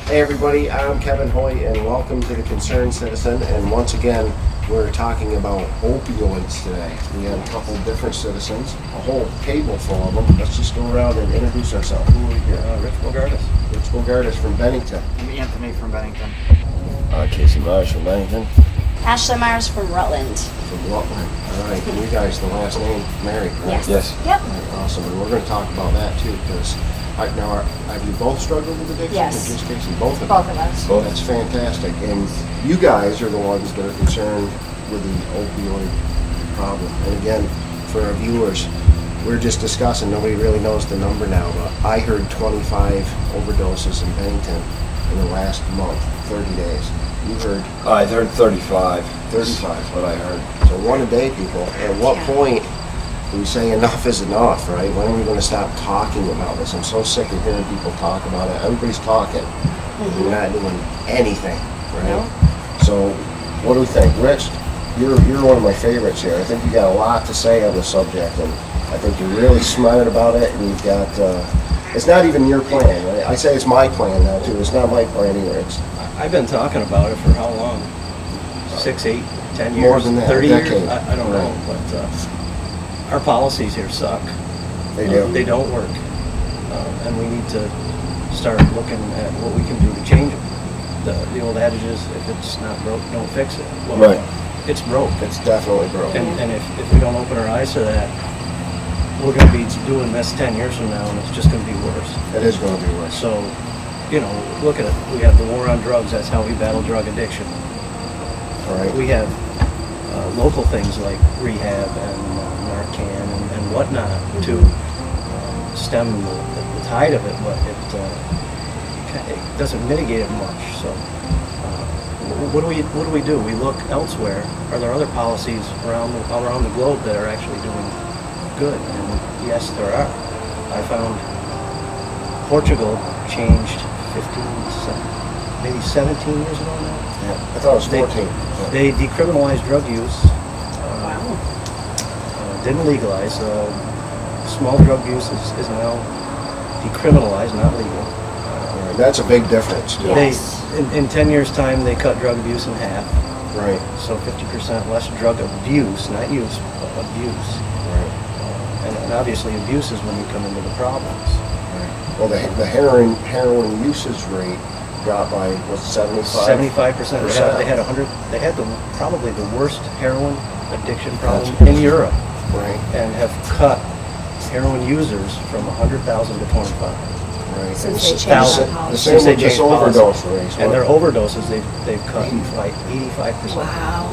Hey everybody, I'm Kevin Hoyt and welcome to the Concerned Citizen, and once again we're talking about opioids today. We have a couple different citizens, a whole table full of them. Let's just go around and introduce ourselves. Who are we here? Rich Bogardus. Rich Bogardus from Bennington. I'm Anthony from Bennington. Casey Myers from Bennington. Ashley Myers from Rutland. From Rutland. All right, and you guys, the last name, married, right? Yes. Yes. Yep. All right, awesome, and we're going to talk about that too, because now, have you both struggled with addiction? Yes. Or just Casey? Both of you? Both of us. Well, that's fantastic. And you guys are the ones that are concerned with the opioid problem. And again, for our viewers, we're just discussing, nobody really knows the number now, but I heard 25 overdoses in Bennington in the last month, 30 days. You heard? I heard 35. 35 is what I heard. So one a day, people. At what point do we say enough is enough, right? When are we going to stop talking about this? I'm so sick of hearing people talk about it. Everybody's talking. We're not doing anything, right? No. So what do we think? Rich, you're one of my favorites here. I think you got a lot to say on the subject, and I think you're really smart about it, and you've got, it's not even your plan, right? I say it's my plan now, too. It's not my plan either. It's I've been talking about it for how long? 6, 8, 10 years? More than that, 30 a decade. years? I don't know, but our policies here suck. They do. They don't work. And we need to start looking at what we can do to change them. The old adage is, if it's not broke, don't fix it. Well, Right. It's broke. It's definitely broken. And if we don't open our eyes to that, we're going to be doing this 10 years from now, and it's just going to be worse. It is going to be worse. So, you know, look at it. We have the war on drugs. That's how we battle drug addiction. All right. We have local things like rehab and Narcan and whatnot to stem the tide of it, but it doesn't mitigate it much. So, what do we do? We look elsewhere. Are there other policies around the globe that are actually doing good? And yes, there are. I found Portugal changed 17 years ago now. Yeah, I thought it was 14. They decriminalized drug use. Wow. Didn't legalize. Small drug use is now decriminalized, not legal. That's a big difference, too. Yes. In 10 years' time, they cut drug abuse in half. Right. So 50% less drug abuse, not use, but abuse. Right. And obviously, abuse is when you come into the problems. Right. Well, the heroin usage rate dropped by, what's 75? 75%. They had probably the worst heroin addiction problem in Europe, Right. and have cut heroin users from 100,000 to 25. Right. Since And they it's changed thousand. the the policy. same Since they with this changed policy. overdose rate. And their overdoses, they've cut by 85%. Wow.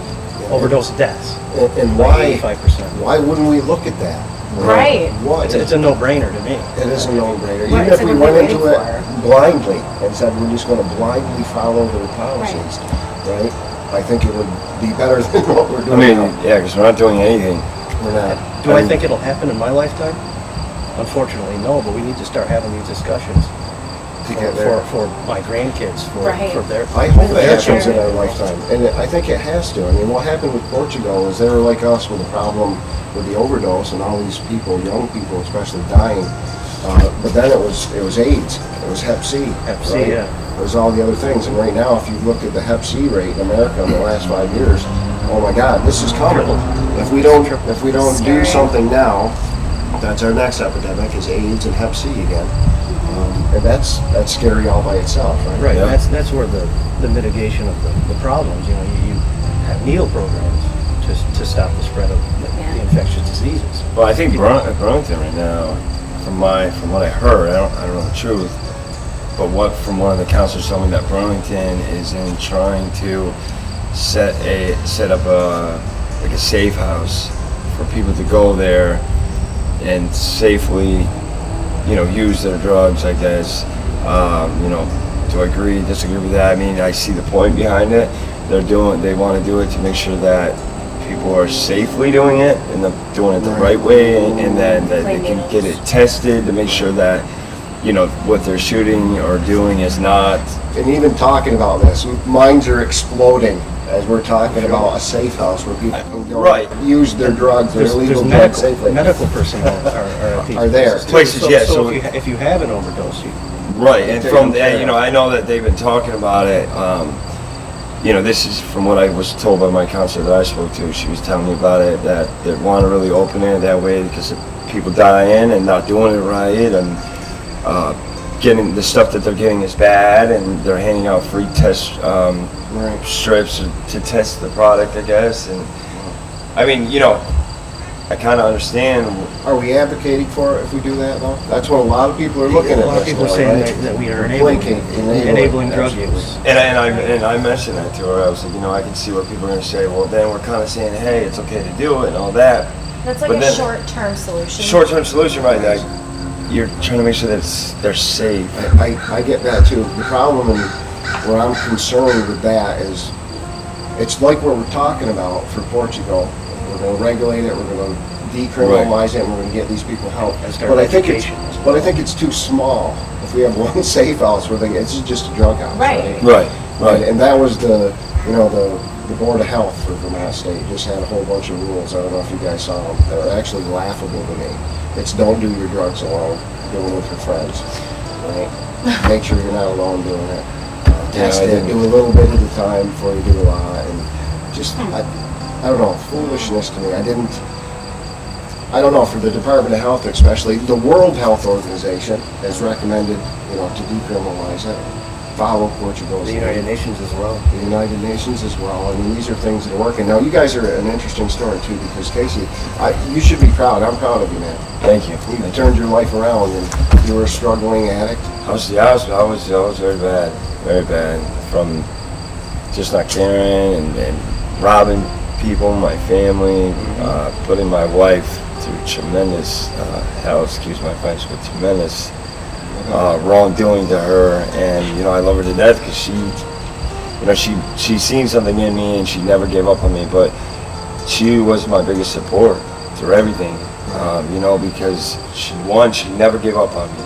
Overdose deaths. And By why? 85%. Why wouldn't we look at that? Right. What? It's a no-brainer to me. It is a no-brainer. Right, Even it's if we like went we're into waiting it blindly and said we're just going to blindly follow their policies, right? I think it would be better than what we're I doing mean, now. yeah, because we're not doing anything. We're not. Do I think it'll happen in my lifetime? Unfortunately, no, but we need to start having these discussions To get there. for my grandkids, Right. for their... I hope For it the happens in future. our lifetime, and I think it has to. I mean, what happened with Portugal is they were like us with a problem with the overdose, and all these people, young people especially, dying. But then it was AIDS, it was Hep C. Hep C, right? yeah. It was all the other things, and right now, if you look at the Hep C rate in America in the last 5 years, oh my God, this is coming. If we don't do Scary. something now, that's our next epidemic is AIDS and Hep C again. And that's scary all by itself, right? Right, Yeah. that's where the mitigation of the problems, you know, you have needle programs to stop the spread of the infectious diseases. Well, I think Burlington right now, from what I heard, I don't know the truth, but from one of the counselors told me that Burlington is in trying to set up a safe house for people to go there and safely, you know, use their drugs, I guess. You know, do I agree, disagree with that? I mean, I see the point behind it. They want to do it to make sure that people are safely doing it and doing it the right way, and then that they can get it tested to make sure that what they're shooting or doing is not. And even talking about this, minds are exploding as we're talking about a safe house where people can go Right. use their drugs, their There's illegal drugs safely. medical personnel are at these Are there. places, too. Places, yeah, So so- if you have an overdose, you Right, and Take from them care that, of. I know that they've been talking about it. This is from what I was told by my counselor that I spoke to. She was telling me about it, that they want to really open it that way because of people dying and not doing it right, and getting the stuff that they're getting is bad, and they're handing out free test Right. strips to test the product, I guess. And I mean, I kind of understand. Are we advocating for it if we do that though? That's what a lot of people are looking at. a lot of this people are now, saying right? that we are Enabling enabling drug absolutely. use. And I mentioned that to her. I was like, I can see what people are going to say. Well, then we're kind of saying, hey, it's okay to do it and all that. That's like But a then- short-term solution. Short-term solution, right? Like, you're trying to make sure that they're safe. I get that too. The problem and where I'm concerned with that is, it's like what we're talking about for Portugal. We're going to regulate it, we're going to decriminalize it, and we're going to get these people help. And start But I think it's, education as well. but I think it's too small. If we have one safe house where it's just a drug house. Right. Right. And that was the Board of Health for Vermont State just had a whole bunch of rules. I don't know if you guys saw them. They're actually laughable to me. It's don't do your drugs alone. Do them with your friends. Right? Make sure you're not alone doing it. Test I it. didn't- Do a little bit at a time before you do a lot. And just, I don't know, foolishness to me. I don't know, for the Department of Health especially, the World Health Organization has recommended, to decriminalize it. Follow Portugal's The lead. United Nations as well. The United Nations as well. I mean, these are things that are working. Now, you guys are an interesting story too, because Casey, you should be proud. I'm proud of you, man. Thank you. You turned your life around, and you were a struggling addict. I was very bad, from just not caring and robbing people, my family, putting my wife through tremendous hell, excuse my French, but tremendous wrongdoing to her. And I love her to death because she seen something in me and she never gave up on me. But she was my biggest support through everything, because she never gave up on me.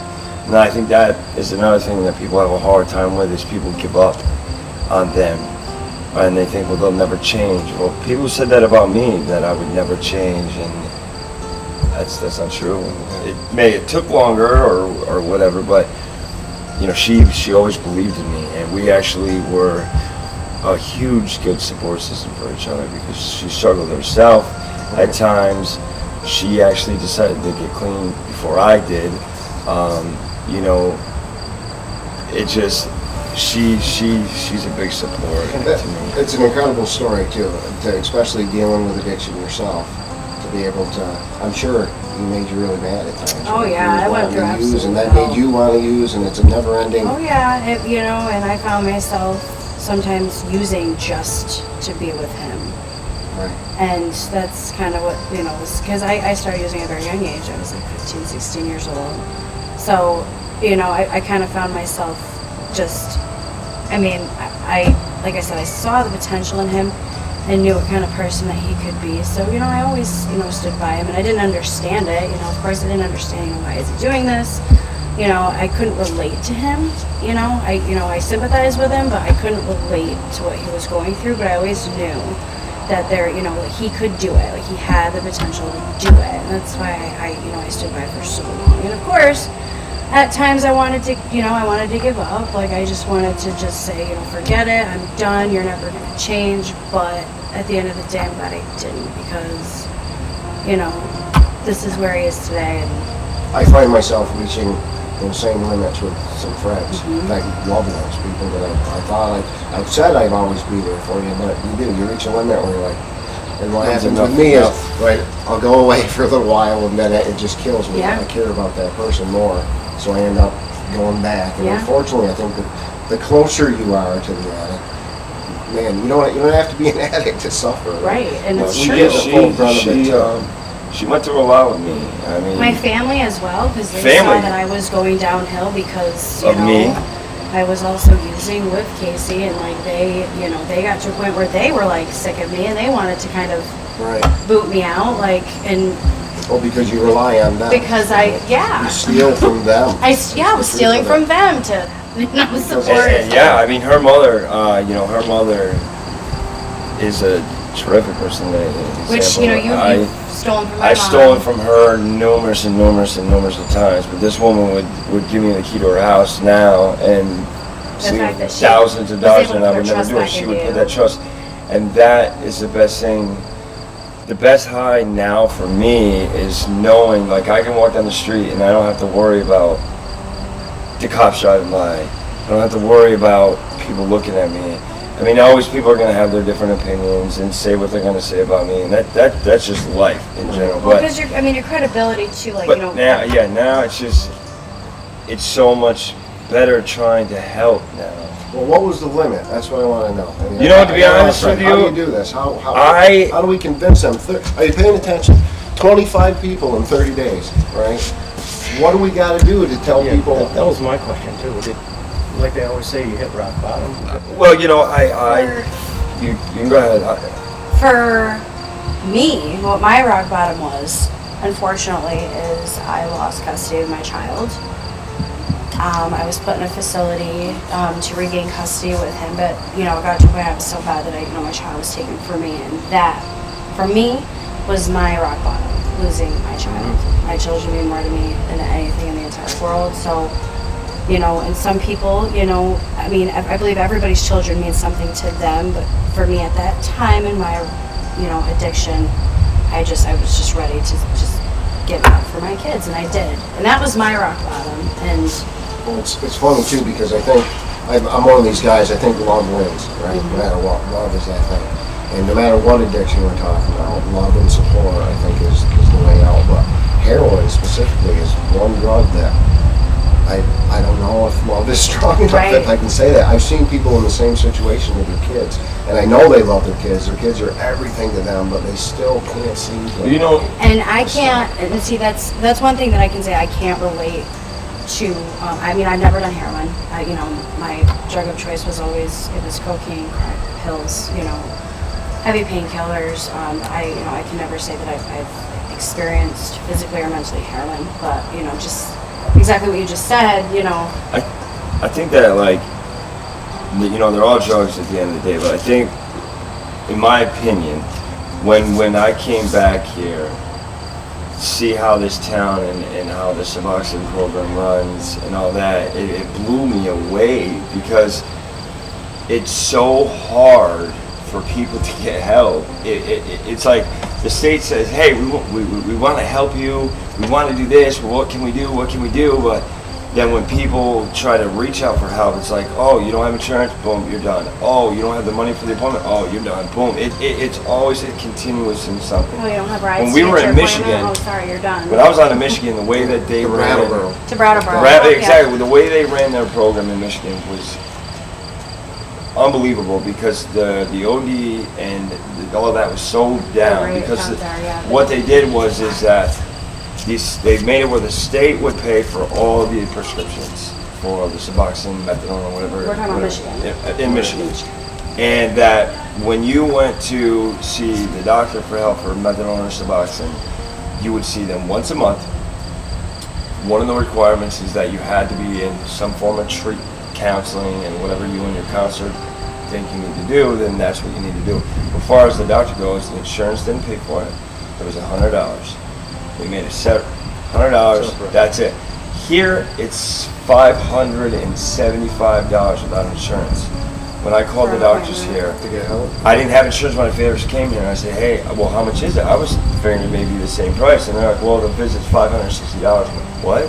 And I think that is another thing that people have a hard time with, is people give up on them. And they think, well, they'll never change. Well, people said that about me, that I would never change, and that's not true. It took longer or whatever, but she always believed in me, and we actually were a huge good support system for each other, because she struggled herself at times. She actually decided to get clean before I did. It just, she's a big support to me. It's an incredible story too, especially dealing with addiction yourself. To be able to, I'm sure he made you really bad at times. Oh, right? yeah, You I was went through wanting to use, and absolute that made hell. you want to use, and it's a never-ending. Oh yeah, and I found myself sometimes using just to be with him. Right. And that's kind of what, because I started using at a very young age. I was like 15, 16 years old. So, I kind of found myself just, I like I said, I saw the potential in him and knew what kind of person that he could be. So, I always, stood by him, and I didn't understand it. Of course I didn't understand, why is he doing this? I couldn't relate to him. I sympathized with him, but I couldn't relate to what he was going through. But I always knew that he could do it. Like, he had the potential to do it, and that's why I stood by for so long. And of course, at times I wanted to give up. Like, I just wanted to just say, forget it. I'm done. You're never gonna change. But at the end of the day, I'm glad I didn't, because this is where he is today. And I find myself reaching those same limits with some friends, in fact, loved ones, people that I thought I've said I'd always be there for you, but you reach a limit where you're like, and what That's happens enough, with me is, enough. right, I'll go away for a little while, and then it just kills me. Yeah. I care about that person more, so I end up going back. And Yeah. unfortunately, I think that the closer you are to the addict, man, you don't have to be an addict to suffer. right, and it's we true. get the full brunt of it, too. She went through a lot with me. I mean, My family as well, because they Family. saw that I was going downhill because, Of me? I was also using with Casey, and like they got to a point where they were like sick of me, and they wanted to kind of Right. boot me out, like, and Oh, because you rely on them. Because You steal from them. I was stealing from them to, support. Yeah, I mean, her mother, her mother is a terrific person. Which, you've stolen from my I've mom. stolen from her numerous of times, but this woman would give me the key to her house now and fact that she thousands of was dollars, able and to I put would never trust do it. back She in would you. put that trust, and that is the best thing. The best high now for me is knowing, like, I can walk down the street and I don't have to worry about the cops driving by. I don't have to worry about people looking at me. I mean, always people are going to have their different opinions and say what they're going to say about me, and that's just life in general. Well, because your credibility too, But now it's so much better trying to help now. Well, what was the limit? That's what I want to know. I mean, You know, to be honest with how do you, you do this? How do we convince them? Are you paying attention? 25 people in 30 days, right? What do we got to do to tell people? That was my question too. Like they always say, you hit rock bottom. Well, you can go ahead. For me, what my rock bottom was, unfortunately, is I lost custody of my child. I was put in a facility to regain custody with him, but it got to a point I was so bad that my child was taken from me, and that, for me, was my rock bottom, losing my child. My children mean more to me than anything in the entire world. So, and some people, I believe everybody's children mean something to them, but for me at that time in my, addiction, I was just ready to just give up for my kids, and I did, and that was my rock bottom. And Well, it's funny too because I think I'm one of these guys. I think love wins, right? No matter what, love is that thing. And no matter what addiction we're talking about, love and support, I think, is the way out. But heroin specifically is one drug that I don't know if love is strong enough Right. if I can say that. I've seen people in the same situation with their kids, and I know they love their kids. Their kids are everything to them, but they still can't seem to. And I can't, and see, that's one thing that I can say I can't relate to. I've never done heroin. My drug of choice was always, it was cocaine, crack, pills, heavy painkillers. I can never say that I've experienced physically or mentally heroin, but, just exactly what you just said, I think that, like, they're all drugs at the end of the day, but I think, in my opinion, when I came back here, see how this town and how the Suboxone program runs and all that, it blew me away because it's so hard for people to get help. It's like the state says, hey, we want to help you, we want to do this, well, what can we do? But then when people try to reach out for help, it's like, oh, you don't have insurance, boom, you're done. Oh, you don't have the money for the appointment, oh, you're done, boom. It's always a continuous in something. oh, you don't have rides When we to were get in your Michigan, appointment? Oh, sorry, you're done. when I was out of Michigan, the way that they ran Brattleboro. To Brattleboro. exactly, the way they ran their program in Michigan was unbelievable because the OD and all of that was so down rate because down there, yeah. what they did was that they made it where the state would pay for all of the prescriptions for the Suboxone, methadone, or whatever. We're talking about Michigan. In Michigan. And that when you went to see the doctor for help for methadone or Suboxone, you would see them once a month. One of the requirements is that you had to be in some form of counseling, and whatever you and your counselor think you need to do, then that's what you need to do. As far as the doctor goes, the insurance didn't pay for it. It was $100. We made it $100. That's it. Here, it's $575 without insurance. When I called the doctors here, To get help. I didn't have insurance when I first came here, and I said, hey, well, how much is it? I was figuring it may be the same price, and they're like, well, the visit's $560. I'm like, what?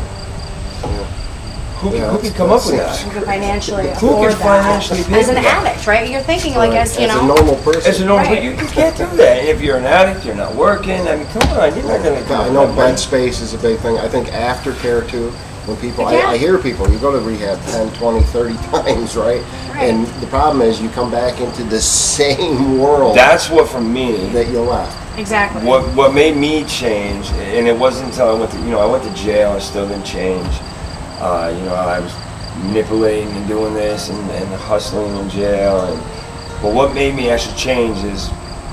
Who could come up with that? You can financially Who afford could that. financially pay As for an that? addict, right? You're thinking like as a normal person. As a normal, Right. you can't do that. If you're an addict, you're not working. I mean, come on, you're not gonna. I know bed space is a big thing. I think aftercare too. When people, Yeah. I hear people, you go to rehab 10, 20, 30 times, right? Right. And the problem is you come back into the same world That's what for me. that you left. Exactly. What made me change, and it wasn't until I went to I went to jail. I still didn't change. I was manipulating and doing this and hustling in jail. But what made me actually change is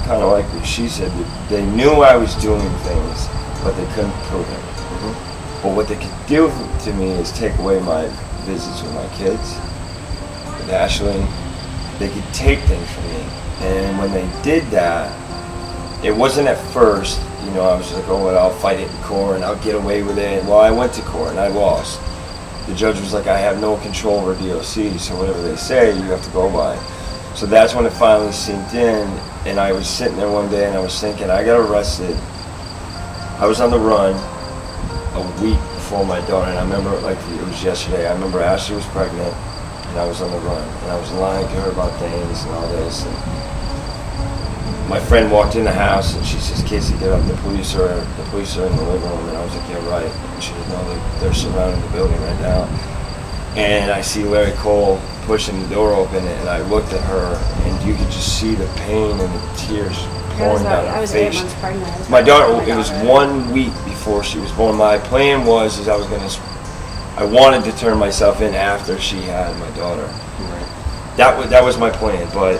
kind of like what she said. They knew I was doing things but they couldn't prove it. But what they could do to me is take away my visits with my kids, with Ashley. They could take things from me. And when they did that, it wasn't at first, you know, I was like, oh, well, I'll fight it in court and I'll get away with it. Well, I went to court and I lost. The judge was like, I have no control over DOC, so whatever they say, you have to go by. So that's when it finally sinked in, and I was sitting there one day and I was thinking, I got arrested. I was on the run a week before my daughter, and I remember like it was yesterday. I remember Ashley was pregnant, and I was on the run, and I was lying to her about things and all this. And my friend walked in the house, and she says, "Casey, get up. The police are in the living room." And I was like, "Yeah, right." And she said, "No, they're surrounding the building right now." And I see Larry Cole pushing the door open, and I looked at her, and you could just see the pain and the tears pouring down her I was face. 8 months pregnant. My daughter, it was 1 week before she was born. My plan was, I wanted to turn myself in after she had my daughter. Right. That was my plan, but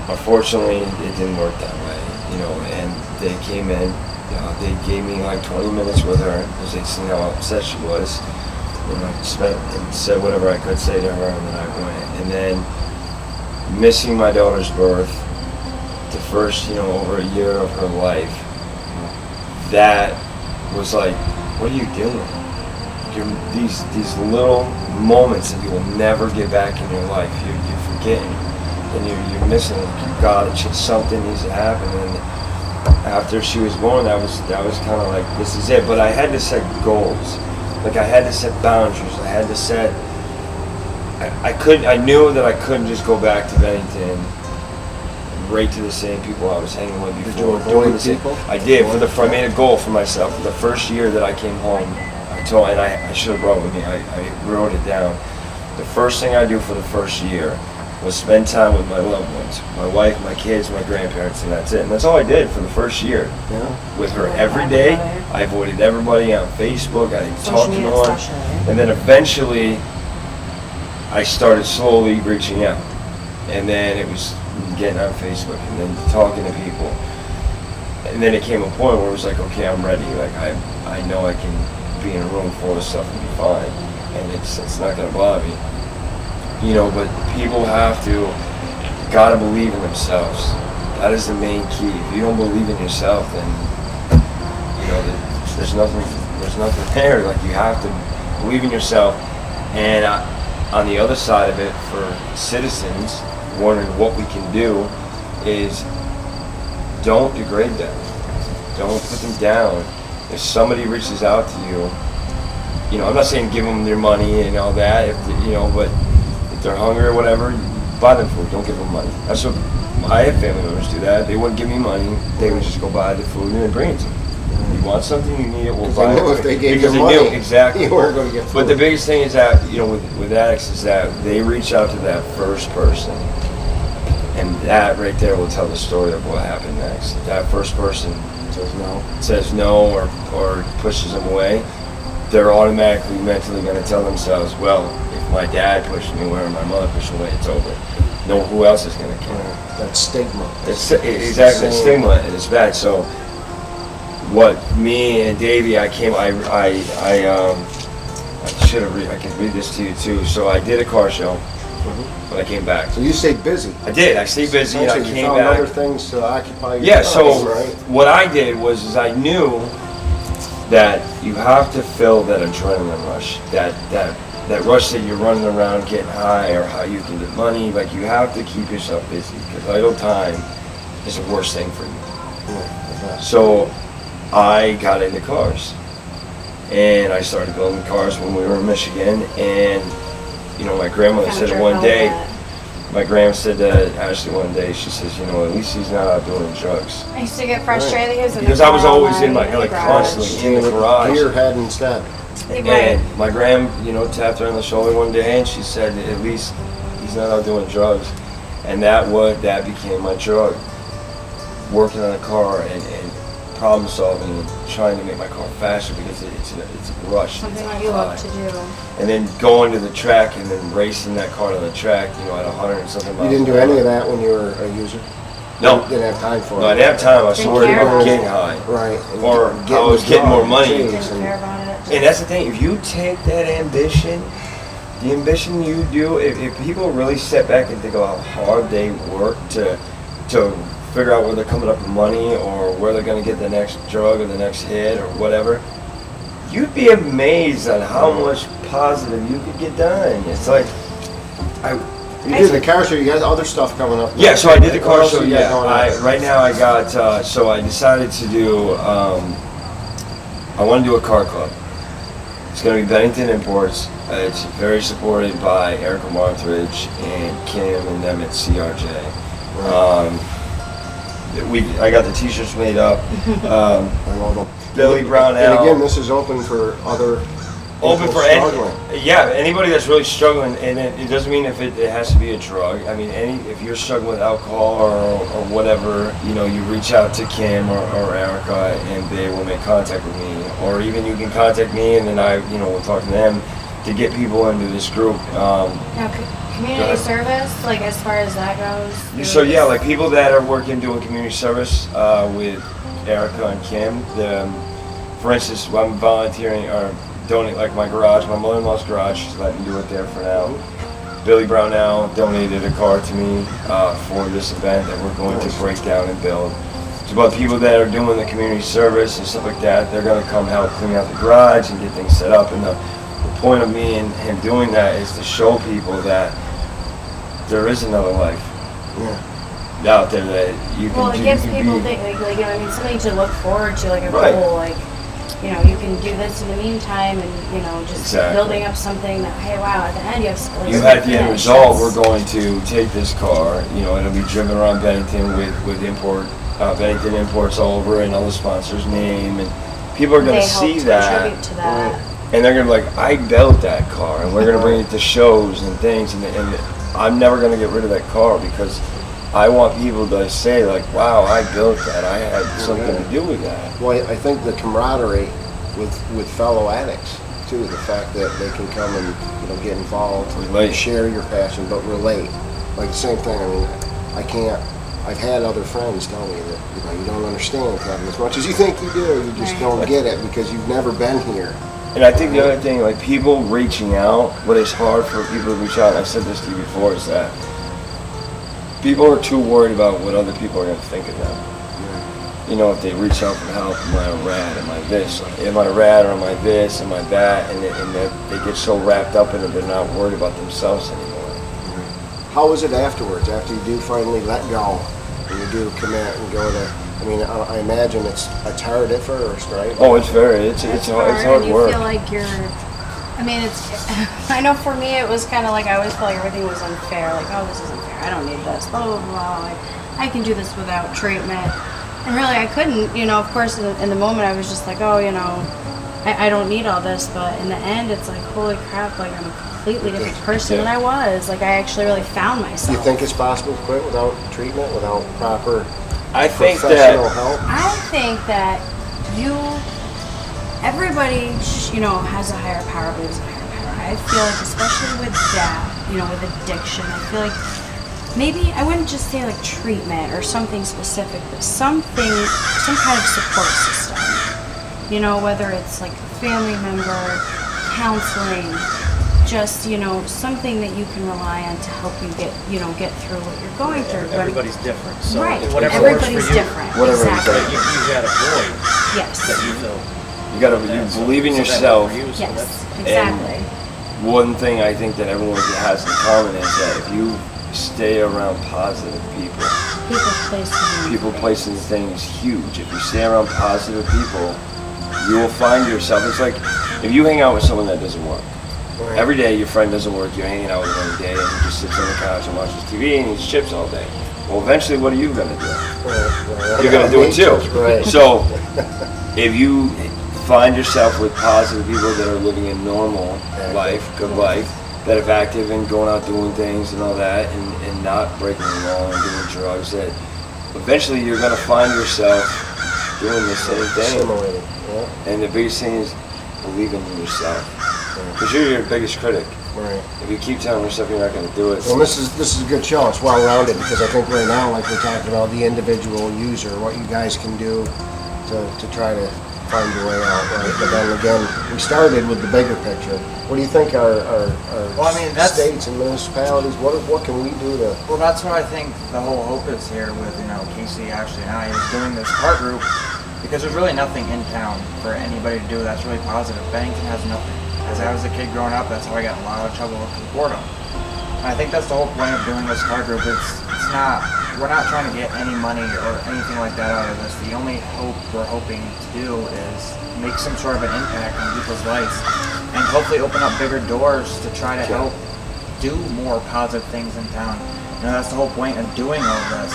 unfortunately, it didn't work that way, you know. And they came in, they gave me like 20 minutes with her because they seen how upset she was. And I said whatever I could say to her, and then I went. And then missing my daughter's birth, the first, over a year of her life, that was like, what are you doing? These little moments that you will never get back in your life, you're forgetting, and you're missing. Something needs to happen. And after she was born, that was kind of like, this is it. But I had to set goals. Like, I had to set boundaries. I had to set. I knew that I couldn't just go back to Bennington, right to the same people I was hanging with before. Did you avoid people? I did. I made a goal for myself. For the first year that I came home, I should have brought it with me. I wrote it down. The first thing I do for the first year was spend time with my loved ones, my wife, my kids, my grandparents, and that's it. And that's all I did for the first year. Yeah. With her every day. I avoided everybody on Facebook. I didn't talk to media no one. especially. And then eventually, I started slowly reaching out. And then it was getting on Facebook and then talking to people. And then it came a point where it was like, okay, I'm ready. Like, I know I can be in a room full of stuff and be fine. And it's not going to bother me. But people gotta believe in themselves. That is the main key. If you don't believe in yourself, then, there's nothing there. Like, you have to believe in yourself. And on the other side of it, for citizens wondering what we can do, is don't degrade them. Don't put them down. If somebody reaches out to you, I'm not saying give them their money and all that, but if they're hungry or whatever, buy them food. Don't give them money. That's what I had family members do. That they wouldn't give me money. They would just go buy the food and then bring it to me. You want something, you need it, we'll buy it. If they gave Because you they money, knew exactly. you weren't going to get food. But the biggest thing is that with addicts is that they reach out to that first person, and that right there will tell the story of what happened next. That first person says no or pushes them away. They're automatically mentally going to tell themselves, well, if my dad pushed me away or my mother pushed me away, it's over. No, who else is going to care? That stigma. Exactly, that stigma is bad. So, what me and Davey, I should have I can read this to you too. So I did a car show when I came back. So you stayed busy. I did. I stayed busy and I You came found back. other things to occupy your Yeah, time, so right? what I did was I knew that you have to fill that adrenaline rush, that rush that you're running around getting high or how you can get money. Like, you have to keep yourself busy because idle time is the worst thing for you. So I got into cars and I started building cars when we were in Michigan. And my grandmother said one day, my grandma said to Ashley one day, she says, at least he's not out doing drugs. I used to get frustrated Because I was always in constantly in the garage. Gearhead instead. And my gram, tapped her on the shoulder one day and she said, at least he's not out doing drugs. And that became my drug. Working on a car and problem solving and trying to make my car faster because it's a rush. Something that you love to do. And then going to the track and then racing that car to the track, at 100 and something miles. You didn't do any of that when you were a user? No. Didn't have time for it. No, I didn't have time. I was Didn't worried care about about getting it. high. Right. Or I was getting more money. Didn't care about it. And that's the thing, if you take that ambition, the ambition you do, if people really step back and think about how hard they work to figure out where they're coming up with money or where they're going to get the next drug or the next hit or whatever, you'd be amazed at how much positive you could get done. It's like, You did the car show, you got other stuff coming up. yeah, so I did the What car else show, you got yeah. going on? Right now I got, so I decided to do, I want to do a car club. It's going to be Bennington Imports. It's very supported by Erica Marthridge and Kim and them at CRJ. I got the t-shirts made up. I love them. Billy Brownell. And again, this is open for other Open people for struggling. anybody that's really struggling, and it doesn't mean if it has to be a drug. I mean, if you're struggling with alcohol or whatever, you reach out to Kim or Erica, and they will make contact with me, or even you can contact me, and then we'll talk to them to get people into this group. Now, community service, like as far as that goes. So yeah, like people that are working doing community service with Erica and Kim. For instance, I'm volunteering or donate like my garage, my mother-in-law's garage. She's letting me do it there for now. Billy Brownell donated a car to me for this event that we're going to break down and build. It's about people that are doing the community service and stuff like that. They're going to come help clean out the garage and get things set up. And the point of me and him doing that is to show people that there is another life out there that you can. Well, it you gives can people be. something to look forward to, like a Right. goal, like. You can do this in the meantime, and just Exactly. building up something that, hey, wow, at the end you have. Like, You had the end finish. result. That's- We're going to take this car. It'll be driven around Bennington with Bennington Imports all over and other sponsors' name, and people are going They to see helped that, contribute to that. and they're going to be like, I built that car, and we're going to bring it to shows and things, and I'm never going to get rid of that car because I want people to say like, wow, I built that. I had something to do with that. Well, I think the camaraderie with fellow addicts too, the fact that they can come and get involved, Relate. share your passion, but relate. Like the same thing. I mean, I've had other friends tell me that you don't understand, Kevin, as much as you think you do. You just Right. don't get it because you've never been here. And I think the other thing, like people reaching out, what is hard for people to reach out, and I've said this to you before, is that people are too worried about what other people are going to think of them. If they reach out for help, am I a rat? Am I this? Am I a rat or am I this? Am I that? And they get so wrapped up in it, they're not worried about themselves anymore. How is it afterwards? After you do finally let go and you do commit and go to? I mean, I imagine it's hard at first, right? Oh, it's hard and you work. feel like you're. I mean, I know for me it was kind of like I always felt like everything was unfair. Like, oh, this isn't fair. I don't need this. Blah blah blah. Like, I can do this without treatment. And really, I couldn't. Of course, in the moment, I was just like, oh, I don't need all this. But in the end, it's like, holy crap! Like, I'm a completely different person than I was. Like, I actually really found Do myself. you think it's possible to quit without treatment, without proper I think professional that help? I think that everybody, has a higher power, believes in a higher power. I feel like, especially with that, with addiction, I feel like maybe, I wouldn't just say like treatment or something specific, but some kind of support system. Whether it's like a family member, counseling, just, something that you can rely on to help you get through what you're going through. But- Everybody's different, so right. whatever works for Everybody's you. different. Whatever exactly. exactly. You had a void Yes. that you filled. you got to So- believe in so that yourself. worked for you, so Yes. that's- Exactly. One thing I think that everyone has in common is that if you stay around positive people, people, places, and things huge. If you stay around positive people, you will find yourself. It's like if you hang out with someone that doesn't work. Right. Every day your friend doesn't work, you're hanging out with him every day and he just sits on the couch and watches TV and eats chips all day. Well, eventually what are you going to do? Right. You're going to do it too. Right. So if you find yourself with positive people that are living a normal life, good life, that are active and going out doing things and all that and not breaking the law and doing drugs, that eventually you're going to find yourself doing the same thing. Assimilating. Yeah. And the biggest thing is believing in yourself. Because you're your biggest critic. Right. If you keep telling yourself you're not going to do it. Well, this is a good show. It's well rounded because I think right now, like we're talking about the individual user, what you guys can do to try to find your way out. Right? But then again, we started with the bigger picture. What do you think our Well, I mean, that's- states and municipalities? What can we do to? Well, that's what I think the whole hope is here with, Casey, Ashley, and I is doing this car group because there's really nothing in town for anybody to do that's really positive. Bennington has nothing. As I was a kid growing up, that's how I got in a lot of trouble with boredom. And I think that's the whole point of doing this car group. We're not trying to get any money or anything like that out of this. The only hope we're hoping to do is make some sort of an impact on people's lives and hopefully open up bigger doors to try to help do more positive things in town. That's the whole point of doing all this.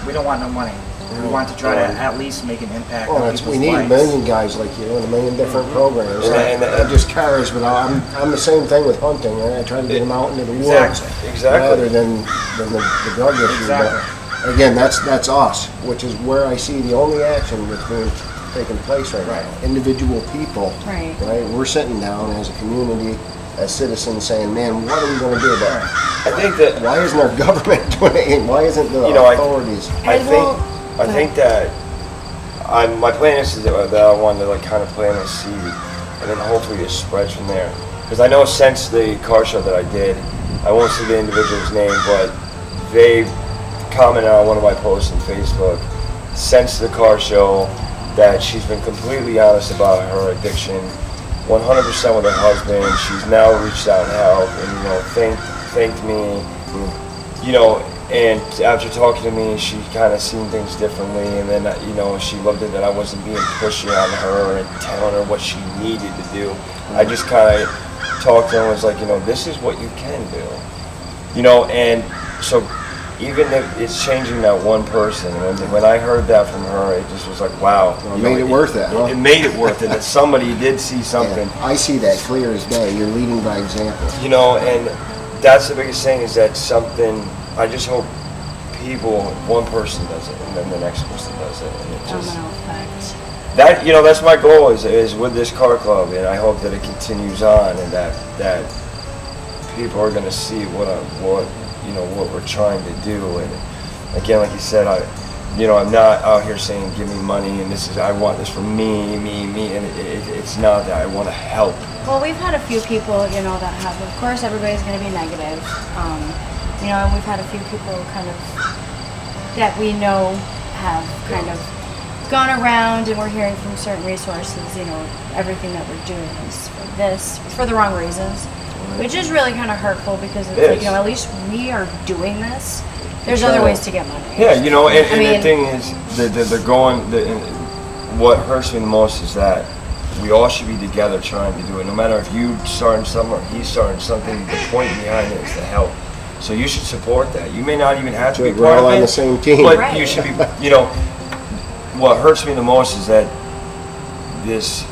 We don't want no money. We want to try to at least make an impact on people's we need lives. a million guys like you and a million different programs. And Not just cars, but I'm the same thing with hunting. Right? I try to get them out into the woods Exactly. rather than the drug issue. Exactly. But again, that's us, which is where I see the only action that's being taking place right now. Individual people. Right. We're sitting down as a community, as citizens, saying, "Man, what are we going to do about it? I think that Why isn't our government doing it? Why isn't the authorities?" I think that my plan is that I want to kind of plant a seed, and then hopefully it spreads from there. Because I know since the car show that I did, I won't say the individual's name, but they commented on one of my posts on Facebook since the car show that she's been completely honest about her addiction, 100% with her husband. She's now reached out and helped, and thanked me, and after talking to me, she kind of seen things differently, and then, she loved it that I wasn't being pushy on her and telling her what she needed to do. I just kind of talked to her and was like, this is what you can do. And so even if it's changing that one person, when I heard that from her, it just was like, wow. It made it worth it, huh? It made it worth it, that somebody did see something. Yeah, I see that clear as day. You're leading by example. And that's the biggest thing is that something, I just hope one person does it, and then the next person does it, and it just Domino effect. that's my goal is with this car club, and I hope that it continues on, and that people are going to see what we're trying to do. And again, like you said, I'm not out here saying give me money and I want this for me, and it's not that. I want to help. Well, we've had a few people, that have, of course, everybody's going to be negative. And we've had a few people that we know have kind of gone around, and we're hearing from certain resources, everything that we're doing is for the wrong reasons, which is really kind of hurtful because it's like, at least we are doing this. There's other ways to get money. Yeah, the thing is, they're going. What hurts me the most is that we all should be together trying to do it. No matter if you starting something or he's starting something, the point behind it is to help. So you should support that. You may not even have to be We're part all of it, on the same team. but you should be. What hurts me the most is that this.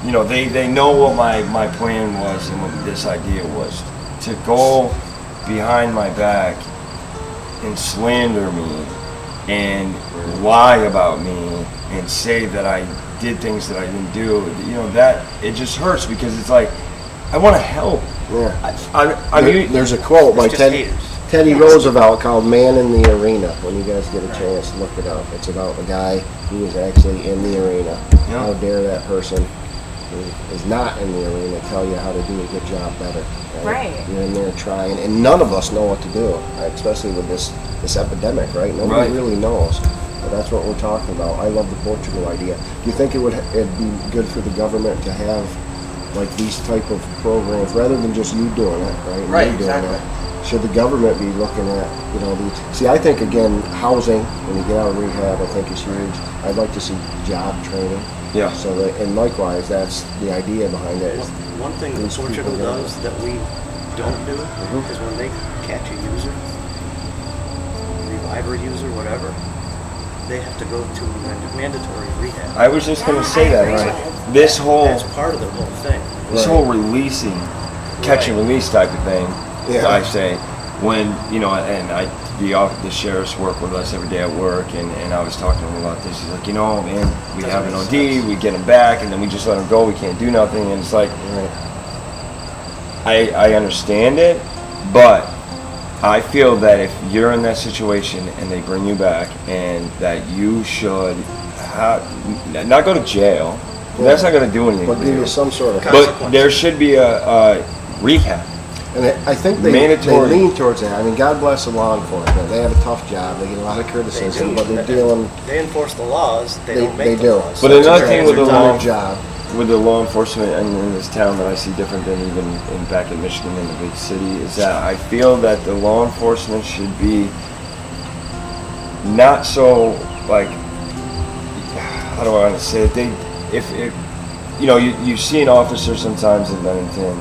They know what my plan was and what this idea was, to go behind my back and slander me and lie about me and say that I did things that I didn't do. That it just hurts because it's like I want to help. Yeah. There's a quote by Teddy Roosevelt called "Man in the Arena." When you guys get a chance, look it up. It's about a guy who is actually in the arena. Yeah. How dare that person who is not in the arena tell you how to do a good job better? Right. You're in there trying, and none of us know what to do, especially with this epidemic, right? Nobody really knows. But that's what we're talking about. I love the Portugal idea. Do you think it'd be good for the government to have like these type of programs rather than just you doing it, right? Right, Me doing exactly. it. Should the government be looking at, see, I think again, housing when you get out of rehab, I think is huge. I'd like to see job training. Yeah. So that, and likewise, that's the idea behind it. One thing that Portugal does that we don't do is when they catch a user, revive a user, whatever, they have to go to mandatory rehab. I was just going to say that, right? This whole That's part of the whole thing. whole releasing, catch and release type of thing. Yeah. I say when the sheriffs work with us every day at work, and I was talking to him about this. He's like, man, we have an OD, we get him back, and then we just let him go. We can't do nothing, and it's like, I understand it, but I feel that if you're in that situation and they bring you back, and that you should not go to jail. That's not going to do anything. But for give you. you some sort of. But there should be a rehab. And I think they Mandatory. lean towards that. I mean, God bless the law enforcement. They have a tough job. They get a lot of criticism, but they're dealing. They enforce the laws. They don't They make the do. laws. But another thing with the They've done law, a job. with the law enforcement in this town that I see different than even back in Michigan in the big city is that I feel that the law enforcement should be not so like, how do I want to say it? If you know, you see an officer sometimes in Bennington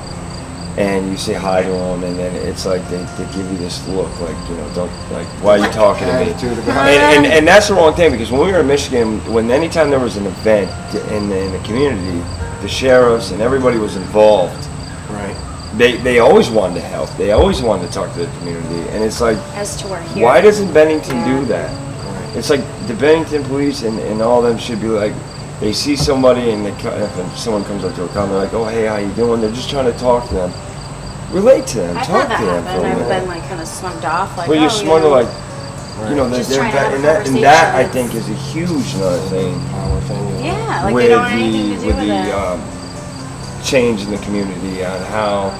and you say hi to them, and then it's like they give you this look like, you know, don't, like, why are you talking to me? Attitude of And that's the wrong thing, because when we were in Michigan, when anytime there was an event in the community, the sheriffs and everybody was involved. Right. They always wanted to help. They always wanted to talk to the community, and it's like, As to where here. why doesn't Bennington Yeah. do that? It's like the Bennington police and all them should be like, they see somebody and if someone comes up to a car, they're like, oh, hey, how you doing? They're just trying to talk to them. Relate to them. I've Talk had that to them happen. for a I've minute. been like kind of slugged off, like, Well, you're oh, smart to you know, like, you know, Just they're trying to have a and that I conversation. think is a huge another thing Power thing. yeah, like with they don't want anything to do with with it. change in the community on how,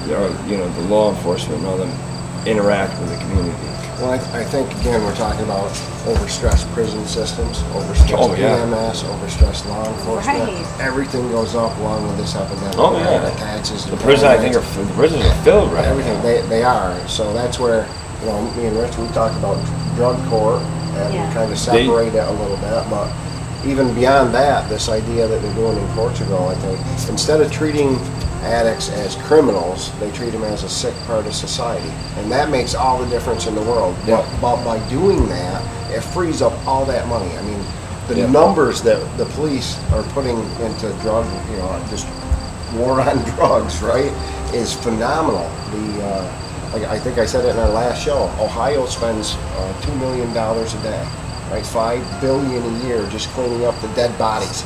you know, the law enforcement and all them interact with the community. Well, I think, again, we're talking about overstressed prison systems, overstressed Oh, yeah. EMS, overstressed law enforcement. Right. Everything goes up along with this epidemic. Oh, yeah. The taxes. The prison, I think, the prisons are filled right Everything, now. they are. So that's where, you know, me and Rich, we talked about drug court and Yeah. kind of separate it a little bit. But even beyond that, this idea that they're doing in Portugal, I think, instead of treating addicts as criminals, they treat them as a sick part of society. And that makes all the difference in the world. Yeah. But by doing that, it frees up all that money. I mean, the Yeah. numbers that the police are putting into drug, you know, just war on drugs, right, is phenomenal. Like I think I said it in our last show, Ohio spends $2 million a day, right? $5 billion a year just cleaning up the dead bodies.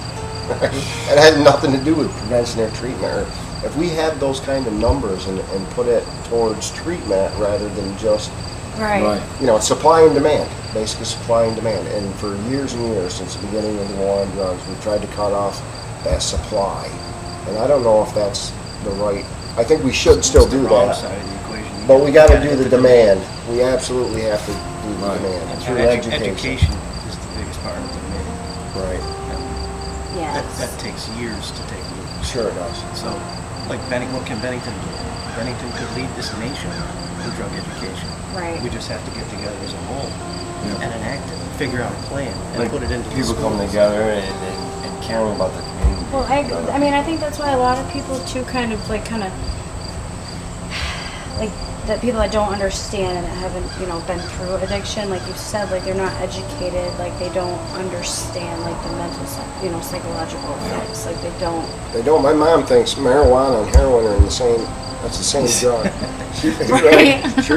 Right? It has nothing to do with prevention or treatment. Or if we had those kind of numbers and put it towards treatment rather than just, Right. you know, supply and demand, basically supply and demand. And for years and years, since the beginning of the war on drugs, we've tried to cut off that supply. And I don't know if that's the right, I think we should still do Wrong that. side of the equation. But we got to do hit the demand. We absolutely have to do the Right. demand And through education. education is the biggest part of it. Right. That Yes. takes years to take root. Sure it does. So, like what can Bennington do? Bennington could lead this nation in drug education. Right. We just have to get together as a whole Yeah. and enact it, figure out a plan, and Like, put it into the people coming schools. together and caring about the community. Well, I mean, I think that's why a lot of people too kind of like that people that don't understand and that haven't, you know, been through addiction, like you said, like they're not educated, like they don't understand like the mental, you know, psychological effects, like they don't. They don't. My mom thinks marijuana and heroin are in the same. That's the same drug.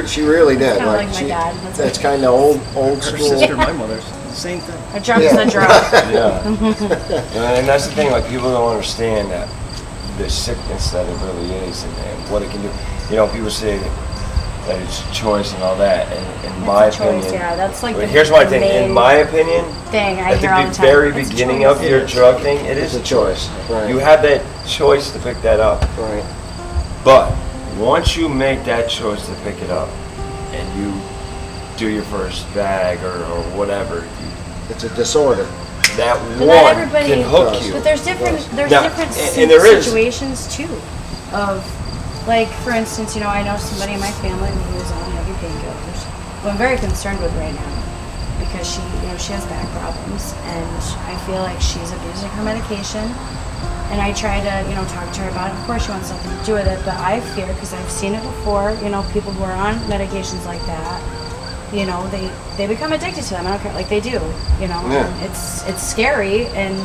She really did. Kinda like my dad. That's kind of old Her school. sister, my mother's, the same thing. A drug is a drug. Yeah. And that's the thing, like, people don't understand that the sickness that it really is and what it can do. You know, people say that it's choice and all that, and in my It's a choice, opinion, yeah, that's like but the here's my thing, main in my opinion, thing I at hear all the the time. very It's a beginning choice. of your drug thing, it is It's a a choice. choice, right. You have that choice to pick that up. Right. But once you make that choice to pick it up and you do your first bag or whatever, It's a disorder. that But not one everybody can hook you. But there's different Now, different and there is. situations too. Of like, for instance, you know, I know somebody in my family who is on heavy painkillers, who I'm very concerned with right now because she, you know, she has back problems, and I feel like she's abusing her medication. And I try to, you know, talk to her about it. Of course, she wants something to do with it, but I fear, because I've seen it before, you know, people who are on medications like that, you know, they become addicted to them. I don't care, like they do, you know. Yeah. And it's scary, and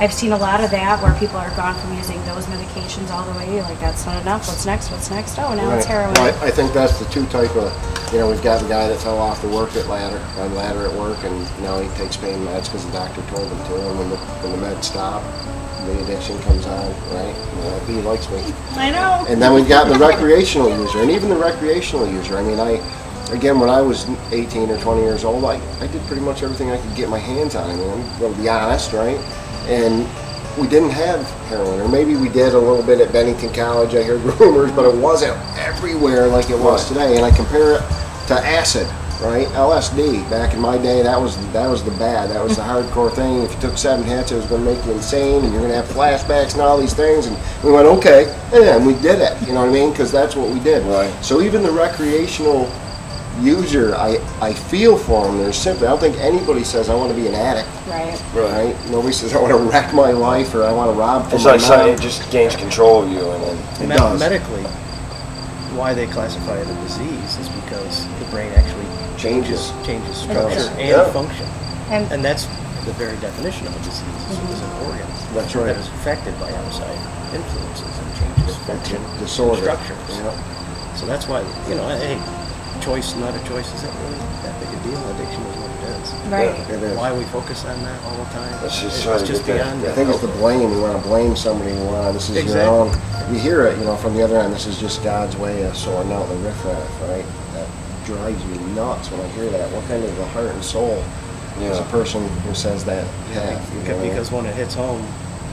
I've seen a lot of that where people are gone from using those medications all the way. Like, that's not enough. What's next? What's next? Oh, now it's Right. heroin. Well, I think that's the two type of, you know, we've got the guy that fell off the ladder at work, and now he takes pain meds because the doctor told him to, and when the meds stop, the addiction comes on, right? He likes me. I know. And then we've got the recreational user, and even the recreational user. I mean, again, when I was 18 or 20 years old, I did pretty much everything I could get my hands on. I mean, I'm going to be honest, right? And we didn't have heroin, or maybe we did a little bit at Bennington College. I heard rumors, but it wasn't everywhere like it was today. And I compare it to acid, right? LSD. Back in my day, that was the bad. That was the hardcore thing. If you took 7 hits, it was going to make you insane, and you're going to have flashbacks and all these things. And we went, okay, and we did it. You know what I mean? Because that's what we did. Right. So even the recreational user, I feel for them. They're simply, I don't think anybody says I want to be an addict, Right. right? Nobody says I want to wreck my life or I want to rob from It's my like something, mom. it just gains control of you, and then It does. Medically, why they classify it a disease is because the brain actually changes structure and Yeah. function. And And that's the very definition of a disease, is an organ That's right. that is affected by outside influences and changes function, Disorder. structures. Yeah. So that's why, hey, choice, not a choice, isn't really that big a deal. Addiction is what it is. right. It is. Why we focus on that all the time? Let's just It's try to just get that- beyond I think it's the blame. You want to blame somebody. You want to, this is your own. You hear it, from the other end. This is just God's way of sorting out the riffraff, right? That drives me nuts when I hear that. What kind of a heart and soul is a person who says that have? Because when it hits home,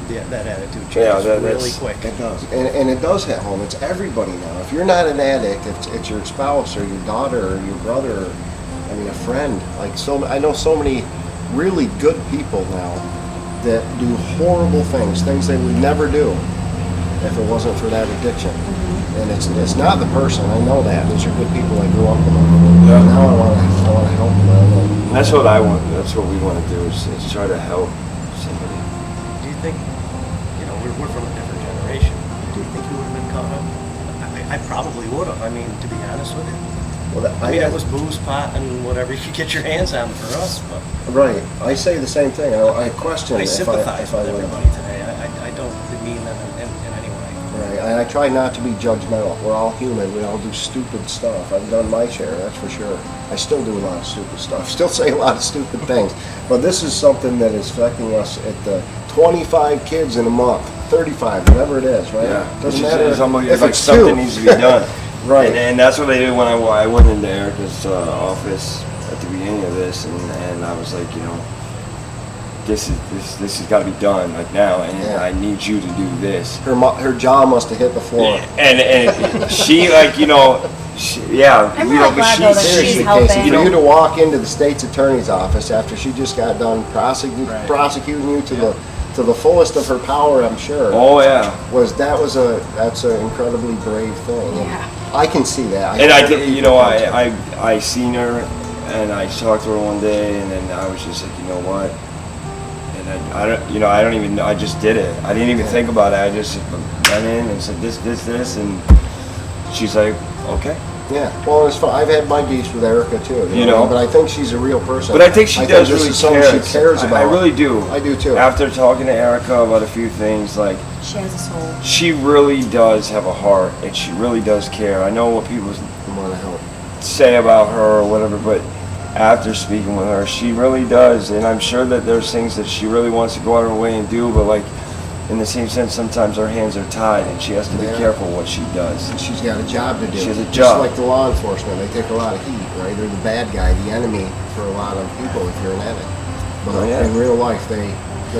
that attitude Yeah, changes really that's- quick. It does, and it does hit home. It's everybody now. If you're not an addict, it's your spouse or your daughter or your brother. I mean, a friend. Like I know so many really good people now that do horrible things they would never do if it wasn't for that addiction. And it's not the person. I know that. Those are good people I grew up with. Yeah. Now I want to help them. And that's what I want. That's what we want to do is try to help somebody. Do you think, we're from a different generation. Do you think you would have been caught up? I probably would have. I mean, to be honest with you. Well, I mean, it was booze, pot, and whatever you could get your hands on for us, but right. I say the same thing. I question I if sympathize if I with would. everybody today. I don't demean them in any way. Right. I try not to be judgmental. We're all human. We all do stupid stuff. I've done my share, that's for sure. I still do a lot of stupid stuff. Still say a lot of stupid things. But this is something that is affecting us at the 25 kids in a month, 35, whatever it is, right? Yeah. Doesn't It's matter just- if it's like it's something 2. needs to be done. Right. And that's what I did when I went into Erica's office at the beginning of this, and I was like, this has got to be done like now, and Yeah. I need you to do this. Her jaw must have hit the floor. And she like yeah, I'm really glad, though, that she's Seriously, helping. Casey, for you to walk into the state's attorney's office after she just got done prosecuting you to the fullest of her power, I'm sure. Oh yeah. That's an incredibly brave thing. And Yeah. I can see that. And I did, I seen her, and I talked to her one day, and then I was just like, you know what? And I don't even know. I just did it. I didn't even think about it. I just went in and said this, and she's like, okay. Yeah, well, it's fun. I've had my beefs with Erica too. But I think she's a real person. But I think she does this really is something care. she cares about. I really do. I do too. After talking to Erica about a few things, like She has a soul. she really does have a heart, and she really does care. I know what people I want to help. say about her or whatever, but after speaking with her, she really does, and I'm sure that there's things that she really wants to go out of her way and do, but like in the same sense, sometimes her hands are tied, and she has to be Yeah. careful what she does. And she's got a job to do. She has a Just job. like the law enforcement, they take a lot of heat, right? They're the bad guy, the enemy for a lot of people if you're an addict. But Oh, yeah. in real life, they're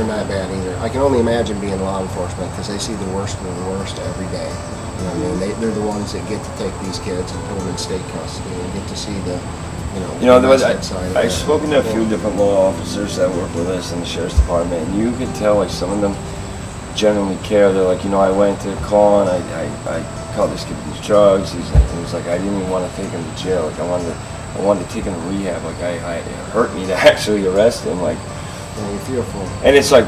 not bad either. I can only imagine being law enforcement because they see the worst of the worst every day. You know what I mean? They're the ones that get to take these kids and put them in state custody and get to see the I've spoken to a few different law officers that work with us in the sheriff's department, and you can tell like some of them genuinely care. They're like, I went to call and I caught this kid with these drugs. He was like, I didn't even want to take him to jail. Like I wanted to take him to rehab. Like it hurt me to actually arrest him. Like, Yeah, you feel for them. and it's like,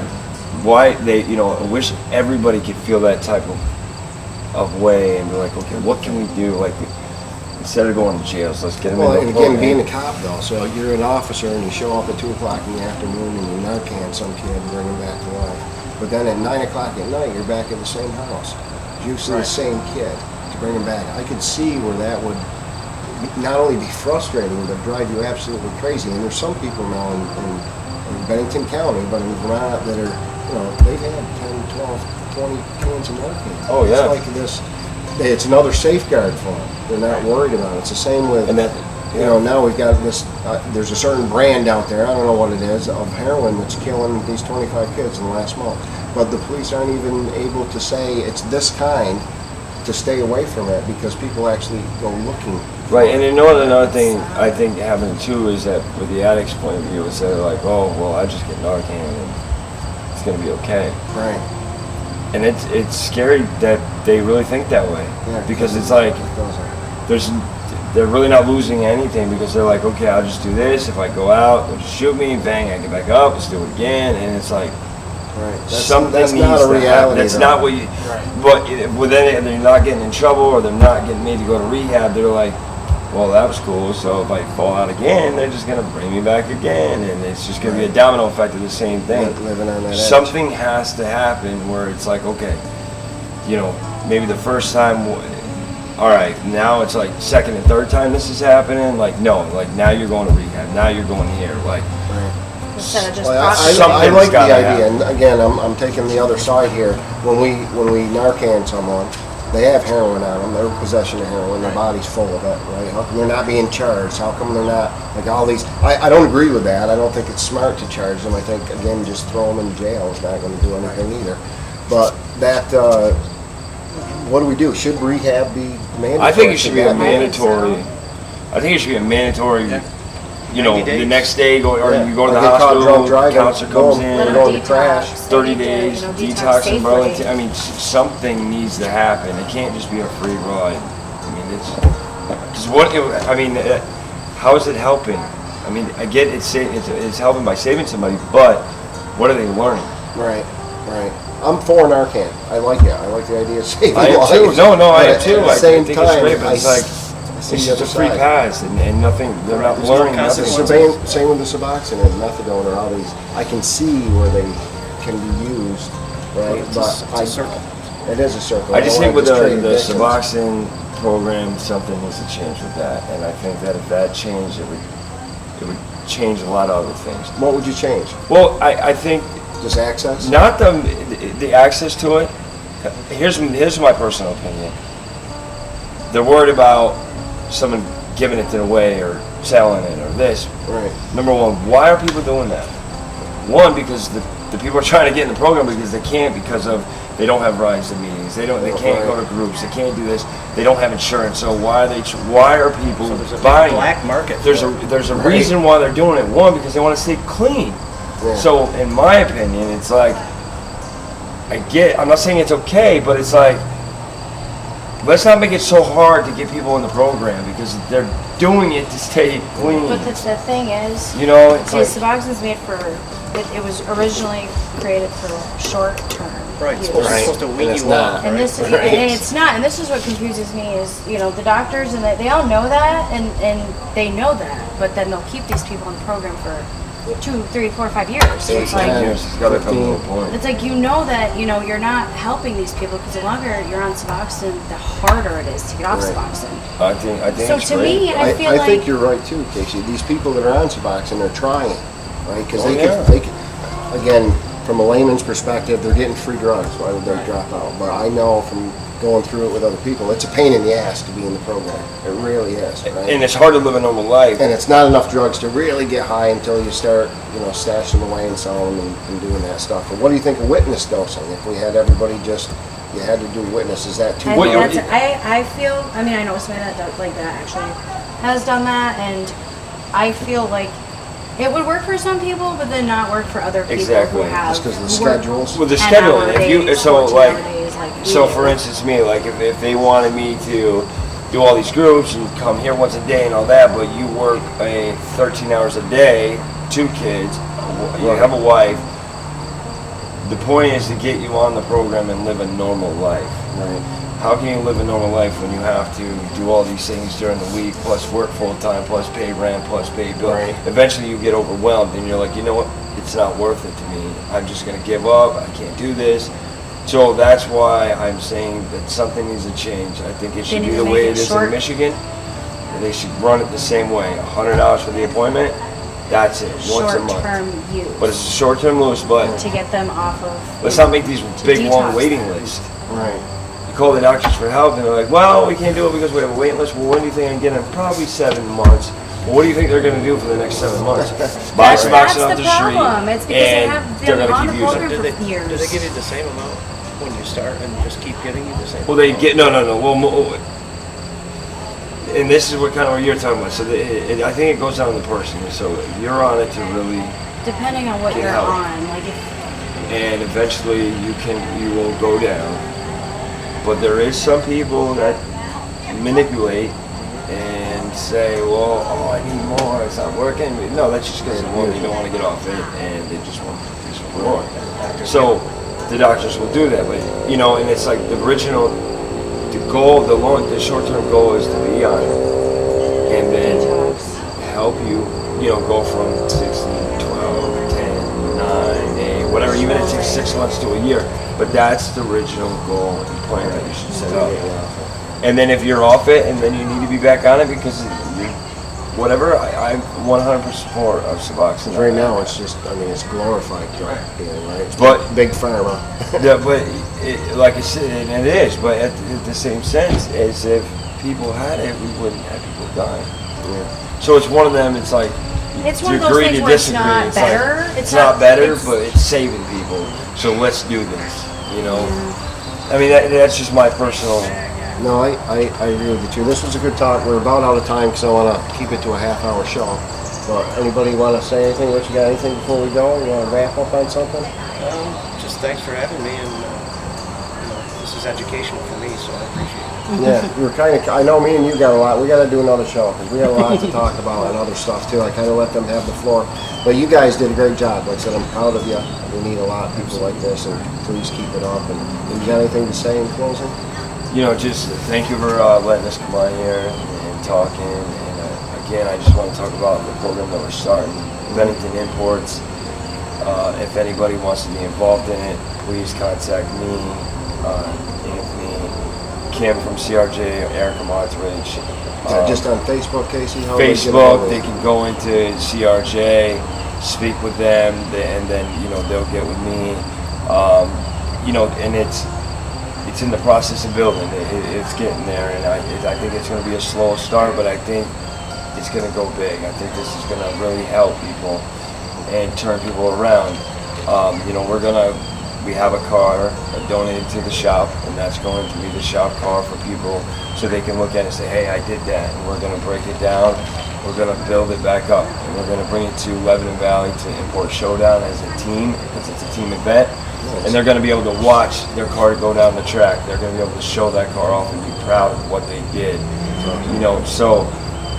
why they, I wish everybody could feel that type of way and be like, okay, what can we do? Like, instead of going to jail, so let's get them Well, in and the again, program. being a cop though, so you're an officer and you show up at 2 o'clock in the afternoon and you Narcan some kid and bring him back to life. But then at 9 o'clock at night, you're back at the same house. You see the same kid to bring him back. I could see where that would not only be frustrating, but drive you absolutely crazy. And there's some people now in Bennington County, but in Vermont that are you know, they've had 10, 12, 20 cans of Narcan. Oh, yeah. It's like this, it's another safeguard for them. They're not worried about it. It's the same with, And that, you know, now we've got this, there's a certain brand out there, I don't know what it is, of heroin that's killing these 25 kids in the last month. But the police aren't even able to say it's this kind to stay away from it because people actually go looking. right, and you know another thing I think happening too is that with the addict's point of view, it's they're like, oh, well, I just get Narcan and it's gonna be okay. Right. And it's scary that they really think that way. Yeah, because it's like, it doesn't. they're really not losing anything because they're like, okay, I'll just do this. If I go out, they'll just shoot me, bang, I get back up, let's do it again. And it's like, Right. something that's needs not a to happen. reality. That's though. not what you, but well, then they're not getting in trouble or they're not getting made to go to rehab. They're like, well, that was cool. So if I fall out again, they're just going to bring me back again. And it's just going to be a domino effect of the same thing. Living on that edge. Something has to happen where it's like, okay, you know, maybe the first time, all right, now it's like second and third time this is happening. Like, no, like now you're going to rehab. Now you're going here. Like, Right. Instead of just Well, I Something's like the gotta idea, happen. and again, I'm taking the other side here. When we Narcan someone, they have heroin on them. They're in possession of heroin. Their body's full of it, right? How come they're not being charged? How come they're not like all these? I don't agree with that. I don't think it's smart to charge them. I think again, just throw them in jail is not going to do anything either. But that, what do we do? Should rehab be mandatory? I think it should be a that be- mandatory. I think it should be a mandatory. You know, 90 the days. next day, or Yeah. you go to Or the get caught drunk hospital, driving, counselor comes boom, in, Let them going to crash. detox. 30 They need to, days, you know, detox in safely. Burlington. I mean, something needs to happen. It can't just be a free ride. I mean, it's because how is it helping? I mean, I get it's helping by saving somebody, but what are they learning? Right, right. I'm for Narcan. I like it. I like the idea of saving I am lives. too. No, I am But too. At the I same think it's time, great, but it's like see it's the just a other free side. pass and nothing. They're not There's no learning nothing. It's consequences. the same with the Suboxone and methadone or all these. I can see where they can be used, right? It's a circle. It is a circle. I just don't think with wanna just the trade addictions. Suboxone program, something needs to change with that, and I think that if that changed, it would change a lot of other things. What would you change? Well, I think Just access? not the access to it. Here's my personal opinion. They're worried about someone giving it away or selling it or this. Right. Number one, why are people doing that? One, because the people are trying to get in the program because they can't because of they don't have rides to meetings. They can't go to groups. They can't do this. They don't have insurance. So why are people So there's a big buying black it? market. There's a Right. reason why they're doing it. One, because they want to stay clean. Yeah. So in my opinion, it's like I'm not saying it's okay, but it's like let's not make it so hard to get people in the program because they're doing it to stay clean. But the thing is, You know, it's see, like Suboxone's made for, it was originally created for short term. Right, it's use. supposed to And wean it's you not. off. And right? this is, and it's not, and this is what confuses me is, you know, the doctors and they all know that and they know that, but then they'll keep these people in the program for 2, 3, 4, 5 years. So it's like, years, it's gotta come to a point. it's like, you know that, you know, you're not helping these people because the longer you're on Suboxone, the harder it is to get off Right. Suboxone. I think So it's to great. me, I feel I like, think you're right too, Casey. These people that are on Suboxone, they're trying, right? Because Oh, they can, again, from a layman's perspective, they're getting free drugs. Why would they drop out? But I know from going through it with other people, it's a pain in the ass to be in the program. It really is, right? And it's hard to live a normal life. And it's not enough drugs to really get high until you start, you know, stashing them away and selling them and doing that stuff. But what do you think of witness dosing? If we had everybody just, you had to do witness, is that too I, What think you're- that's, I feel, I mean, I know somebody that does, like that actually has done that, and I feel like it would work for some people, but then not work for other people Exactly. who have Just 'cause of the who work schedules? With the 10 schedule, hour if you days, so 14 like hour days, like so you. for instance me, like if they wanted me to do all these groups and come here once a day and all that, but you work 13 hours a day, 2 kids, you have a wife. The point is to get you on the program and live a normal life. Right. How can you live a normal life when you have to do all these things during the week, plus work full time, plus pay rent, plus pay bills? Right. Eventually you get overwhelmed and you're like, you know what, it's not worth it to me. I'm just gonna give up, I can't do this. So that's why I'm saying that something needs to change. I think it should They be need the to way make it it is short. in Michigan. They should run it the same way, $100 for the appointment, That's it, once a month. short-term use. But it's a short-term use, but to get them off of. let's not make these to big, long detox waiting them. lists. Right. You call the doctors for help, and they're like, well, we can't do it because we have a waiting list. Well, when do you think I can get in? Probably 7 months. Well, what do you think they're going to do for the next 7 months? Buy That's Suboxone off the the street, problem. It's because they and have they're them going on to the keep using program it. for years. Do they give you the same amount when you start and just keep giving you the same? Well, they amount? get, no. Well, and this is what kind of what you're talking about. So I think it goes down to the person. So you're on it to really, Depending on what Get you're help. on, like if and eventually you will go down. But there is some people that manipulate and say, well, oh, I need more, it's not working. No, that's just because they don't want to get off it, and they just want more. So the doctors will do that, but and it's like the original, the short-term goal is to be on it, and then detox. help you, go from 16, 12, 10, 9, 8, whatever, even if it takes 6 months to a year. But that's the original goal and plan that you should set up. And then if you're off it and then you need to be back on it because whatever, I'm 100% support of Suboxone. Right now, it's just, it's glorified drug dealing, right? It's But- big pharma. Yeah, but like I said, and it is, but at the same sense, as if people had it, we wouldn't have people dying. Yeah. So it's one of them, it's like, It's to one of those agree things to where it's disagree. not It's better. like, it's not better, but it's saving people. So let's do this, I mean, that's just my personal. No, I agree with you too. This was a good talk. We're about out of time because I want to keep it to a half-hour show. But anybody want to say anything? What you got? Anything before we go? You want to wrap up on something? Just thanks for having me, and this is educational for me, so I appreciate it. Yeah, we were kind of. I know me and you got a lot. We got to do another show because we got a lot to talk about and other stuff too. I kind of let them have the floor, but you guys did a great job. Like I said, I'm proud of you. We need a lot of people like this, and please keep it up. And you got anything to say in closing? Just thank you for letting us come on here and talking. And again, I just want to talk about the program that we're starting, Bennington Imports. If anybody wants to be involved in it, please contact me, Anthony, Kim from CRJ, Erica Montridge. Just on Facebook, Casey? How do they get a hold Facebook, of they you? can go into CRJ, speak with them, and then they'll get with me. And it's in the process of building. It's getting there, and I think it's going to be a slow start, but I think it's going to go big. I think this is going to really help people and turn people around. We have a car donated to the shop, and that's going to be the shop car for people so they can look at it and say, hey, I did that, and we're going to break it down. We're going to build it back up, and we're going to bring it to Lebanon Valley to import Showdown as a team, because it's a team event. And they're going to be able to watch their car go down the track. They're going to be able to show that car off and be proud of what they did. So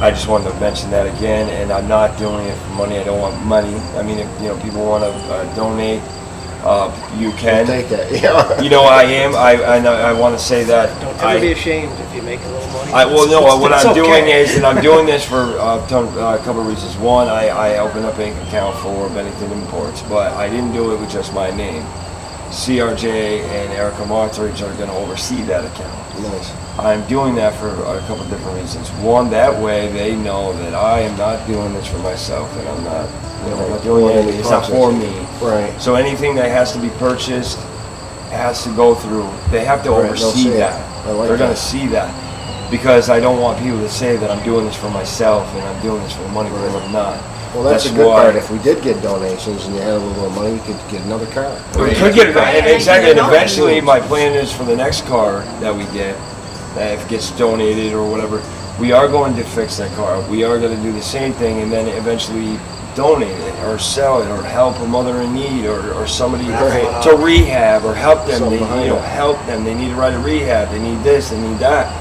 I just wanted to mention that again. And I'm not doing it for money. I don't want money. I mean, if people want to donate, you can. Take it. Yeah. I am. I want to say that. Don't ever be ashamed if you make a little money. What It's I'm doing okay. is that I'm doing this for a couple of reasons. One, I opened up an account for Bennington Imports, but I didn't do it with just my name. CRJ and Erica Montridge are going to oversee that account. Nice. I'm doing that for a couple of different reasons. One, that way they know that I am not doing this for myself, and I'm not doing anything. It's not for me. Right. So anything that has to be purchased has to go through. They have to Right, they'll oversee see it. that. I like They're going that. to see that, because I don't want people to say that I'm doing this for myself and I'm doing this for money, because I'm not. Well, that's a good why- part. If we did get donations and you had a little more money, you could get another car. We could get it, Right, and and exactly, you and know. eventually my plan is for the next car that we get, that if it gets donated or whatever, we are going to fix that car. We are going to do the same thing and then eventually donate it or sell it or help a mother in need or somebody Right. to rehab or help them. Something They, behind it. help them. They need to ride a rehab. They need this, they need that.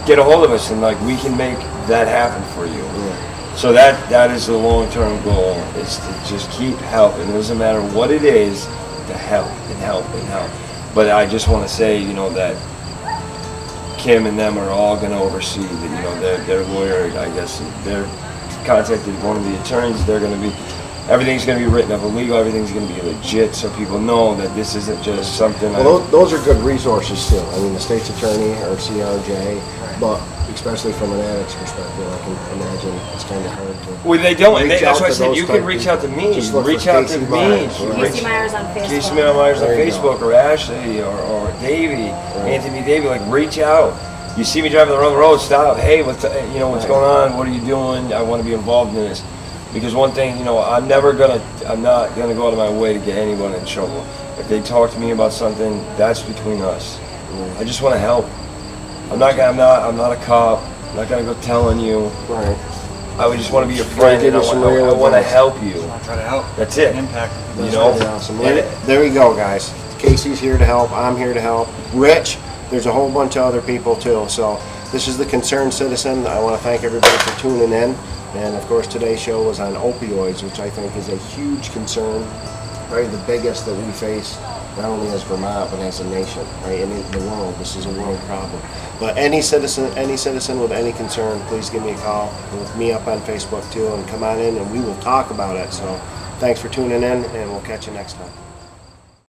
Get a hold of us and we can make that happen for you. Yeah. So that is the long-term goal, is to just keep helping. It doesn't matter what it is, to help and help and help. But I just want to say, that Kim and them are all going to oversee that. Their lawyer, I guess, they're contacted one of the attorneys. They're going to be, everything's going to be written up illegal. Everything's going to be legit, so people know that this isn't just something. Well, those are good resources still. I mean, the state's attorney or CRJ, but especially from an addict's perspective, I can imagine it's kind of hard to. Well, they don't, and Reach that's out why I to said those you type can reach out to me. Just look Reach for out to Casey me. Myers, right? Casey Myers on Facebook. Casey Myers on There you go. Facebook, or Ashley, or Davey, Anthony Davey. Like, reach out. You see me driving around the road, stop. Hey, what's going on? What are you doing? I want to be involved in this. Because one thing, I'm not gonna go out of my way to get anyone in trouble. If they talk to me about something, that's between us. I just want to help. I'm not a cop. I'm not gonna go telling you. Right. I would just want to be your friend, give and you I some want real to advice. help you. I try to help. That's it. Impact. That's You know? really awesome. And There you go, guys. Casey's here to help. I'm here to help. Rich, there's a whole bunch of other people too. So this is the Concerned Citizen. I want to thank everybody for tuning in. And of course, today's show was on opioids, which I think is a huge concern, probably the biggest that we face, not only as Vermont, but as a nation, right? And in the world, this is a world problem. But any citizen with any concern, please give me a call. Look me up on Facebook too, and come on in and we will talk about it. So thanks for tuning in, and we'll catch you next time.